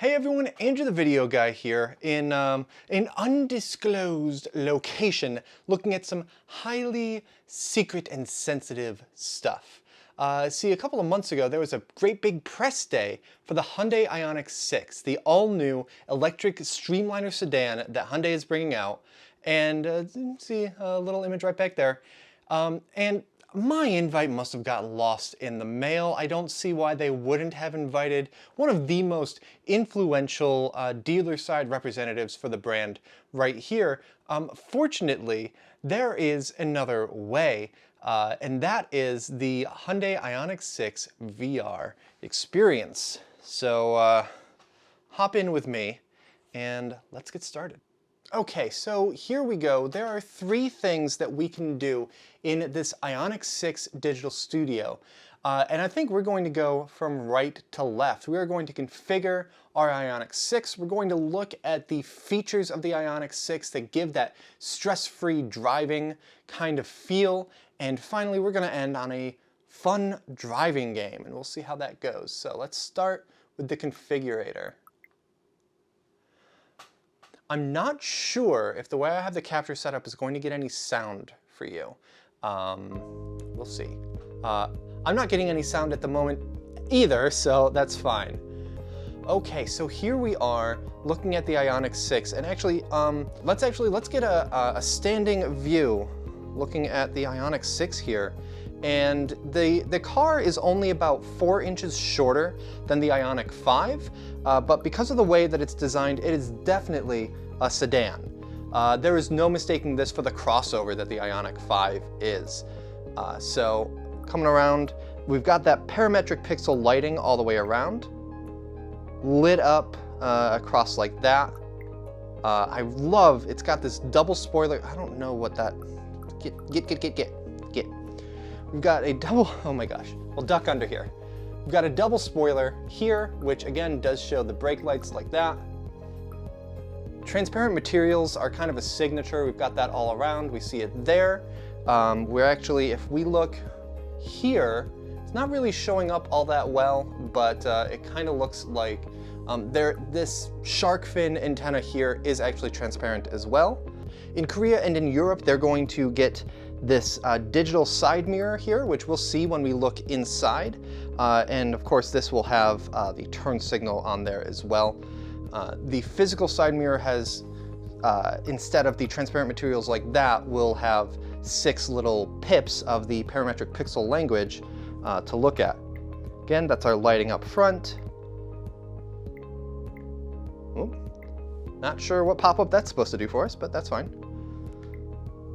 Hey everyone, Andrew the Video Guy here in an undisclosed location looking at some highly secret and sensitive stuff. See, a couple of months ago there was a great big press day for the Hyundai IONIQ 6, the all-new electric streamliner sedan that Hyundai is bringing out. And see a little image right back there. And my invite must have gotten lost in the mail. I don't see why they wouldn't have invited one of the most influential dealer-side representatives for the brand right here. Fortunately, there is another way, and that is the Hyundai IONIQ 6 VR experience. So hop in with me and let's get started. Okay, so here we go. There are three things that we can do in this IONIQ 6 Digital Studio. And I think we're going to go from right to left. We are going to configure our IONIQ 6. We're going to look at the features of the IONIQ 6 that give that stress-free driving kind of feel. And finally, we're going to end on a fun driving game, and we'll see how that goes. So let's start with the configurator. I'm not sure if the way I have the capture set up is going to get any sound for you. We'll see. I'm not getting any sound at the moment either, so that's fine. Okay, so here we are looking at the IONIQ 6, and actually, let's get a standing view looking at the IONIQ 6 here. And the car is only about 4 inches shorter than the IONIQ 5, but because of the way that it's designed, it is definitely a sedan. There is no mistaking this for the crossover that the IONIQ 5 is. So coming around, we've got that parametric pixel lighting all the way around, lit up across like that. I love, it's got this double spoiler. I don't know what that, get. We've got a double, oh my gosh, we'll duck under here. We've got a double spoiler here, which again does show the brake lights like that. Transparent materials are kind of a signature. We've got that all around. We see it there. We're actually, if we look here, it's not really showing up all that well, but it kind of looks like this shark fin antenna here is actually transparent as well. In Korea and in Europe, they're going to get this digital side mirror here, which we'll see when we look inside. And of course, this will have the turn signal on there as well. The physical side mirror has, instead of the transparent materials like that, will have 6 little pips of the parametric pixel language to look at. Again, that's our lighting up front. Ooh, not sure what pop-up that's supposed to do for us, but that's fine.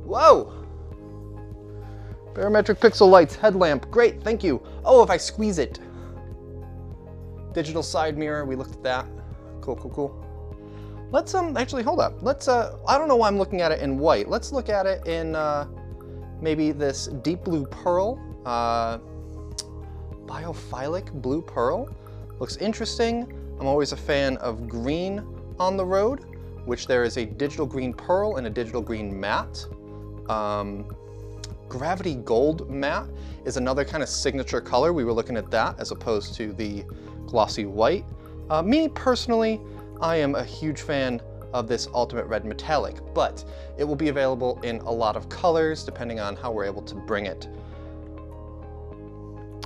Whoa! Parametric pixel lights, headlamp, great, thank you. Oh, if I squeeze it. Digital side mirror, we looked at that. Cool. Let's actually hold up. Let's I don't know why I'm looking at it in white. Let's look at it in maybe this deep blue pearl, biophilic blue pearl. Looks interesting. I'm always a fan of green on the road, which there is a digital green pearl and a digital green matte. Gravity gold matte is another kind of signature color. We were looking at that as opposed to the glossy white. Me personally, I am a huge fan of this ultimate red metallic, but it will be available in a lot of colors depending on how we're able to bring it.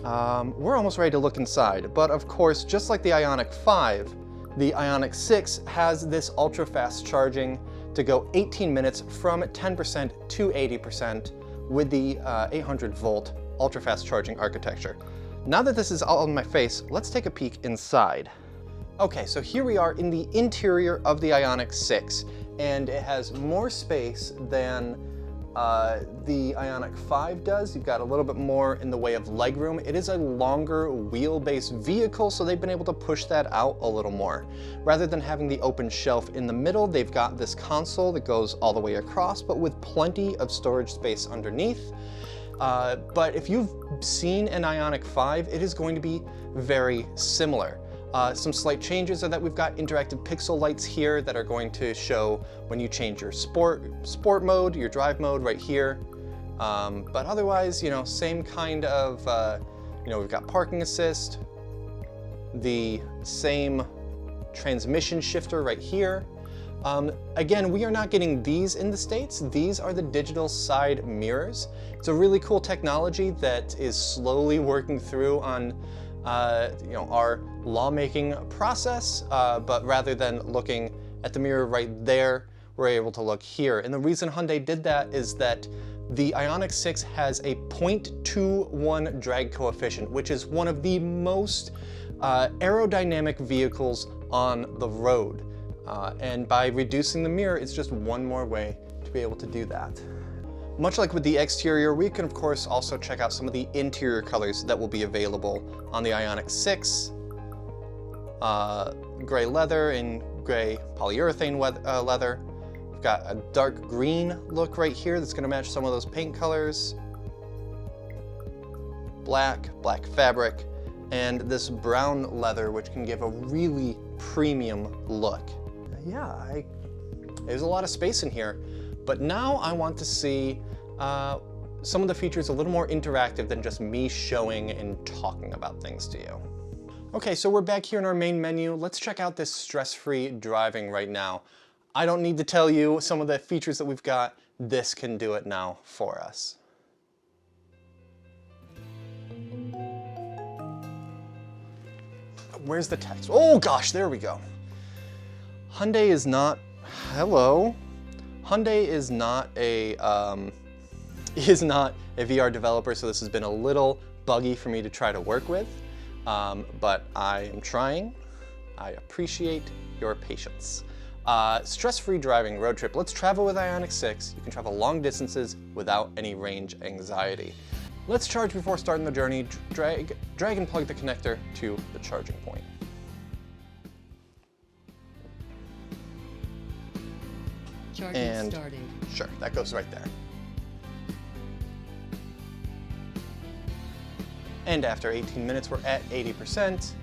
We're almost ready to look inside, but of course, just like the IONIQ 5, the IONIQ 6 has this ultra fast charging to go 18 minutes from 10% to 80% with the 800 volt ultra fast charging architecture. Now that this is all in my face, let's take a peek inside. Okay, so here we are in the interior of the IONIQ 6, and it has more space than the IONIQ 5 does. You've got a little bit more in the way of legroom. It is a longer wheelbase vehicle, so they've been able to push that out a little more. Rather than having the open shelf in the middle, they've got this console that goes all the way across, but with plenty of storage space underneath. But if you've seen an IONIQ 5, it is going to be very similar. Some slight changes are that we've got interactive pixel lights here that are going to show when you change your sport mode, your drive mode right here. But otherwise, you know, same kind of, we've got parking assist, the same transmission shifter right here. Again, we are not getting these in the States. These are the digital side mirrors. It's a really cool technology that is slowly working through on our lawmaking process, but rather than looking at the mirror right there, we're able to look here. And the reason Hyundai did that is that the IONIQ 6 has a 0.21 drag coefficient, which is one of the most aerodynamic vehicles on the road. And by reducing the mirror, it's just one more way to be able to do that. Much like with the exterior, we can of course also check out some of the interior colors that will be available on the IONIQ 6. Gray leather and gray polyurethane leather. We've got a dark green look right here that's going to match some of those paint colors. Black fabric, and this brown leather, which can give a really premium look. Yeah, there's a lot of space in here, but now I want to see some of the features a little more interactive than just me showing and talking about things to you. Okay, so we're back here in our main menu. Let's check out this stress-free driving right now. I don't need to tell you some of the features that we've got. This can do it now for us. Where's the text? Oh gosh, there we go. Hyundai is not, hello. Hyundai is not a VR developer, so this has been a little buggy for me to try to work with, but I am trying. I appreciate your patience. Stress-free driving road trip. Let's travel with IONIQ 6. You can travel long distances without any range anxiety. Let's charge before starting the journey. Drag and plug the connector to the charging point. Charging started. Sure, that goes right there. And after 18 minutes, we're at 80%.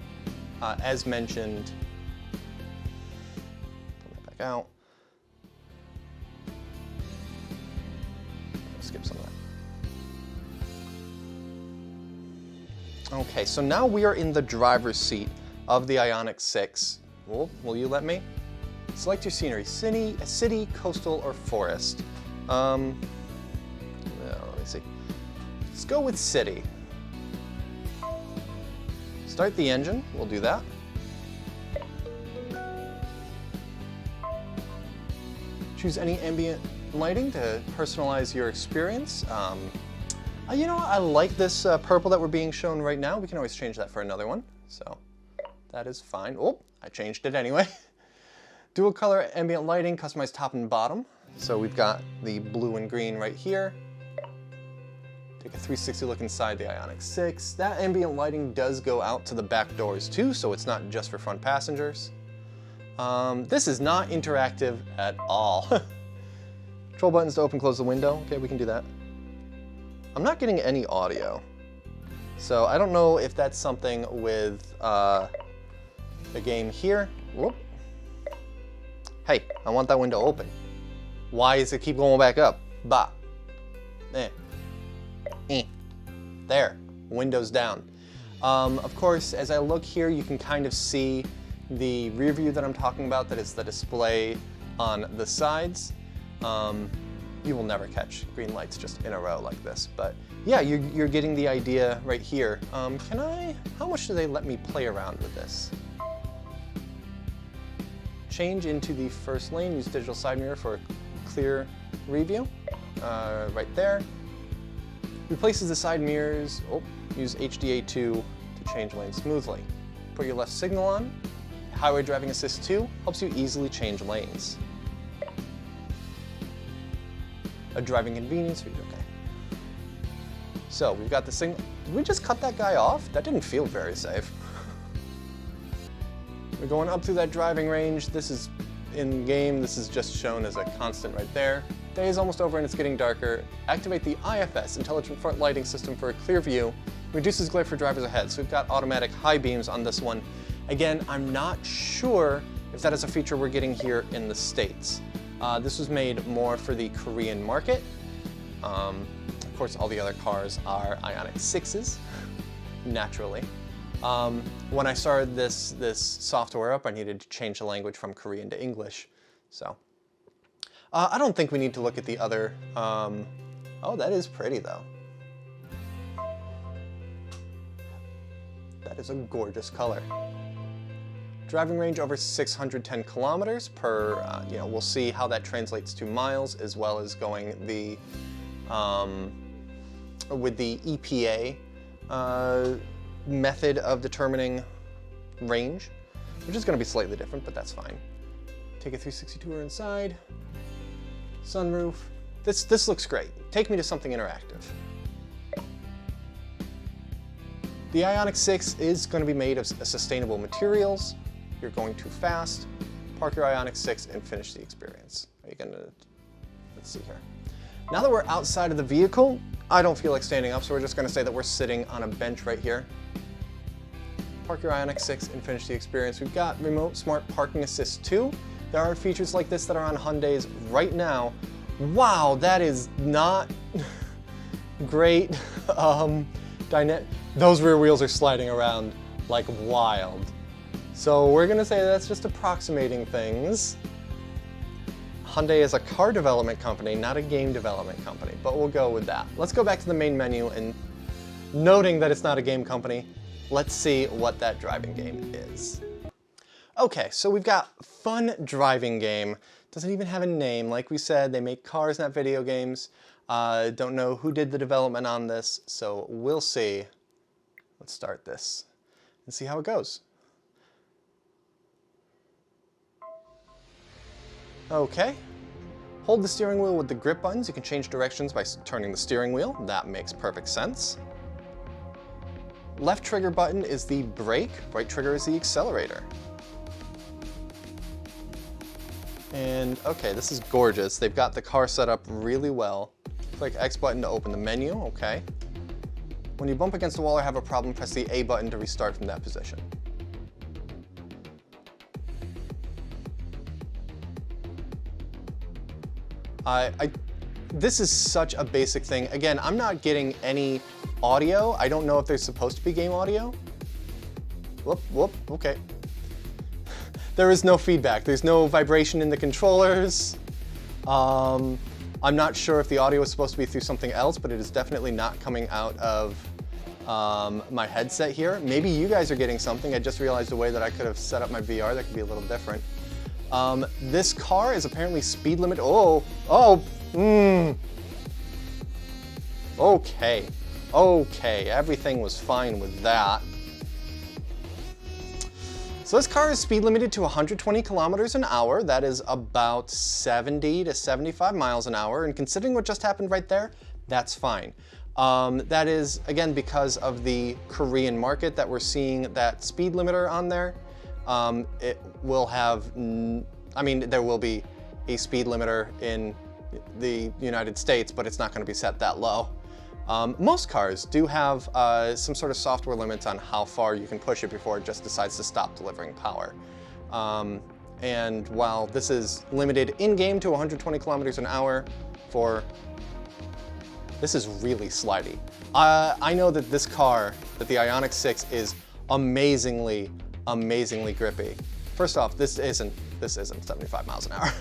As mentioned, pull that back out. Skip some of that. Okay, so now we are in the driver's seat of the IONIQ 6. Will you let me? Select your scenery, city, coastal, or forest. Let me see. Let's go with city. Start the engine, we'll do that. Choose any ambient lighting to personalize your experience. You know, I like this purple that we're being shown right now. We can always change that for another one, so that is fine. Oh, I changed it anyway. Dual color ambient lighting, customize top and bottom. So we've got the blue and green right here. Take a 360 look inside the IONIQ 6. That ambient lighting does go out to the back doors too, so it's not just for front passengers. This is not interactive at all. Control buttons to open, close the window. Okay, we can do that. I'm not getting any audio. So I don't know if that's something with the game here. Whoop. Hey, I want that window open. Why does it keep going back up? Bah. There, windows down. Of course, as I look here, you can kind of see the rear view that I'm talking about, that is the display on the sides. You will never catch green lights just in a row like this, but yeah, you're getting the idea right here. How much do they let me play around with this? Change into the first lane, use digital side mirror for a clear review, right there. Replaces the side mirrors, use HDA2 to change lanes smoothly. Put your left signal on. Highway Driving Assist 2 helps you easily change lanes. A driving convenience feature, okay. So we've got the signal. Did we just cut that guy off? That didn't feel very safe. We're going up through that driving range. This is in game, this is just shown as a constant right there. Day is almost over and it's getting darker. Activate the IFS, Intelligent Front Lighting System, for a clear view. Reduces glare for drivers ahead. So we've got automatic high beams on this one. Again, I'm not sure if that is a feature we're getting here in the States. This was made more for the Korean market. Of course, all the other cars are IONIQ 6s, naturally. When I started this software up, I needed to change the language from Korean to English. So I don't think we need to look at the other. Oh, that is pretty though. That is a gorgeous color. Driving range over 610 kilometers per, you know, we'll see how that translates to miles, as well as going the, with the EPA method of determining range, which is going to be slightly different, but that's fine. Take a 360 tour inside. Sunroof. This looks great. Take me to something interactive. The IONIQ 6 is going to be made of sustainable materials. You're going too fast. Park your IONIQ 6 and finish the experience. Are you gonna, let's see here. Now that we're outside of the vehicle, I don't feel like standing up, so we're just gonna say that we're sitting on a bench right here. Park your IONIQ 6 and finish the experience. We've got remote smart parking assist too. There are features like this that are on Hyundais right now. Wow, that is not great. Those rear wheels are sliding around like wild. So we're gonna say that's just approximating things. Hyundai is a car development company, not a game development company, but we'll go with that. Let's go back to the main menu, and noting that it's not a game company, let's see what that driving game is. Okay, so we've got fun driving game. Doesn't even have a name. Like we said, they make cars, not video games. Don't know who did the development on this, so we'll see. Let's start this and see how it goes. Okay. Hold the steering wheel with the grip buttons. You can change directions by turning the steering wheel. That makes perfect sense. Left trigger button is the brake. Right trigger is the accelerator. And okay, this is gorgeous. They've got the car set up really well. Click X button to open the menu. Okay. When you bump against the wall or have a problem, press the A button to restart from that position. This is such a basic thing. Again, I'm not getting any audio. I don't know if there's supposed to be game audio. Whoop, okay. There is no feedback. There's no vibration in the controllers. I'm not sure if the audio is supposed to be through something else, but it is definitely not coming out of my headset here. Maybe you guys are getting something. I just realized a way that I could have set up my VR that could be a little different. This car is apparently speed limit. Okay, everything was fine with that. So this car is speed limited to 120 kilometers an hour. That is about 70 to 75 miles an hour. And considering what just happened right there, that's fine. That is, again, because of the Korean market that we're seeing that speed limiter on there. It will have, I mean, there will be a speed limiter in the United States, but it's not going to be set that low. Most cars do have some sort of software limits on how far you can push it before it just decides to stop delivering power. And while this is limited in-game to 120 kilometers an hour this is really slidey. I know that this car, that the IONIQ 6 is amazingly grippy. First off, this isn't 75 miles an hour.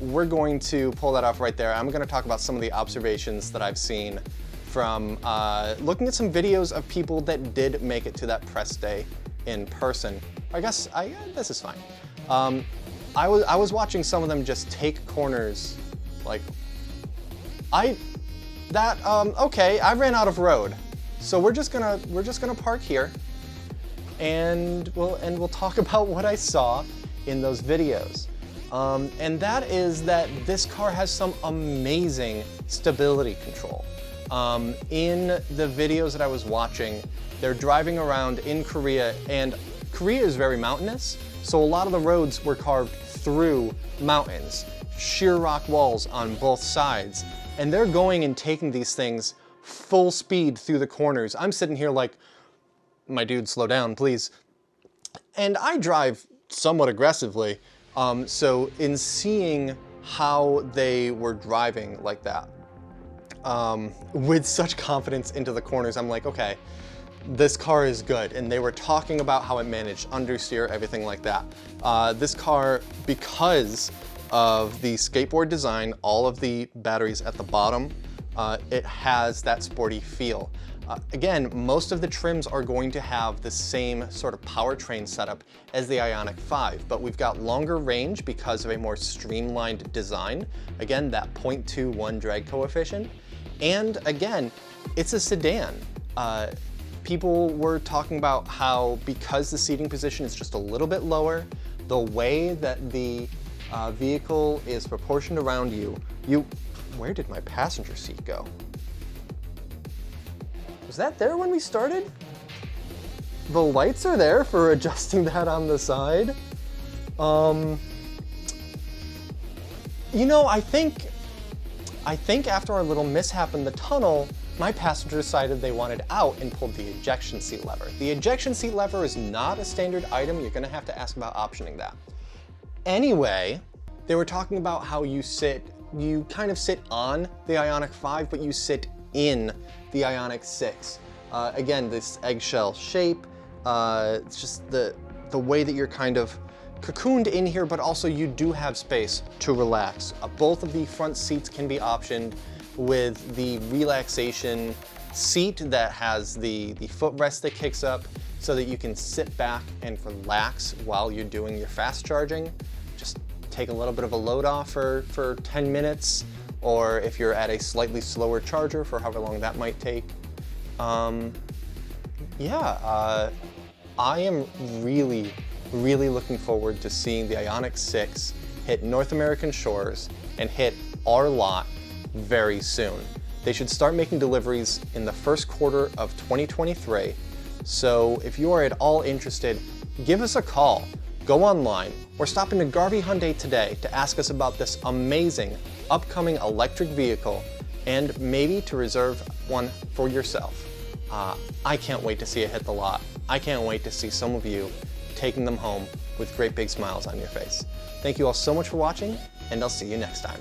We're going to pull that off right there. I'm going to talk about some of the observations that I've seen from looking at some videos of people that did make it to that press day in person. This is fine. I was watching some of them just take corners, like, okay, I ran out of road. So we're just gonna park here, and we'll talk about what I saw in those videos. And that is that this car has some amazing stability control. In the videos that I was watching, they're driving around in Korea, and Korea is very mountainous, so a lot of the roads were carved through mountains, sheer rock walls on both sides, and they're going and taking these things full speed through the corners. I'm sitting here like, my dude, slow down, please. And I drive somewhat aggressively, so in seeing how they were driving like that, with such confidence into the corners, I'm like, okay, this car is good. And they were talking about how it managed understeer, everything like that. This car, because of the skateboard design, all of the batteries at the bottom, it has that sporty feel. Again, most of the trims are going to have the same sort of powertrain setup as the IONIQ 5, but we've got longer range because of a more streamlined design. Again, that 0.21 drag coefficient. And again, it's a sedan. People were talking about how because the seating position is just a little bit lower, the way that the vehicle is proportioned around you, where did my passenger seat go? Was that there when we started? The lights are there for adjusting that on the side. You know, I think after our little mishap in the tunnel, my passenger decided they wanted out and pulled the ejection seat lever. The ejection seat lever is not a standard item. You're gonna have to ask about optioning that. Anyway, they were talking about how you kind of sit on the IONIQ 5, but you sit in the IONIQ 6. Again, this eggshell shape, it's just the way that you're kind of cocooned in here, but also you do have space to relax. Both of the front seats can be optioned with the relaxation seat that has the footrest that kicks up so that you can sit back and relax while you're doing your fast charging. Just take a little bit of a load off for 10 minutes, or if you're at a slightly slower charger for however long that might take. I am really looking forward to seeing the IONIQ 6 hit North American shores and hit our lot very soon. They should start making deliveries in the first quarter of 2023. So if you are at all interested, give us a call, go online, or stop into Garvey Hyundai today to ask us about this amazing upcoming electric vehicle and maybe to reserve one for yourself. I can't wait to see it hit the lot. I can't wait to see some of you taking them home with great big smiles on your face. Thank you all so much for watching, and I'll see you next time.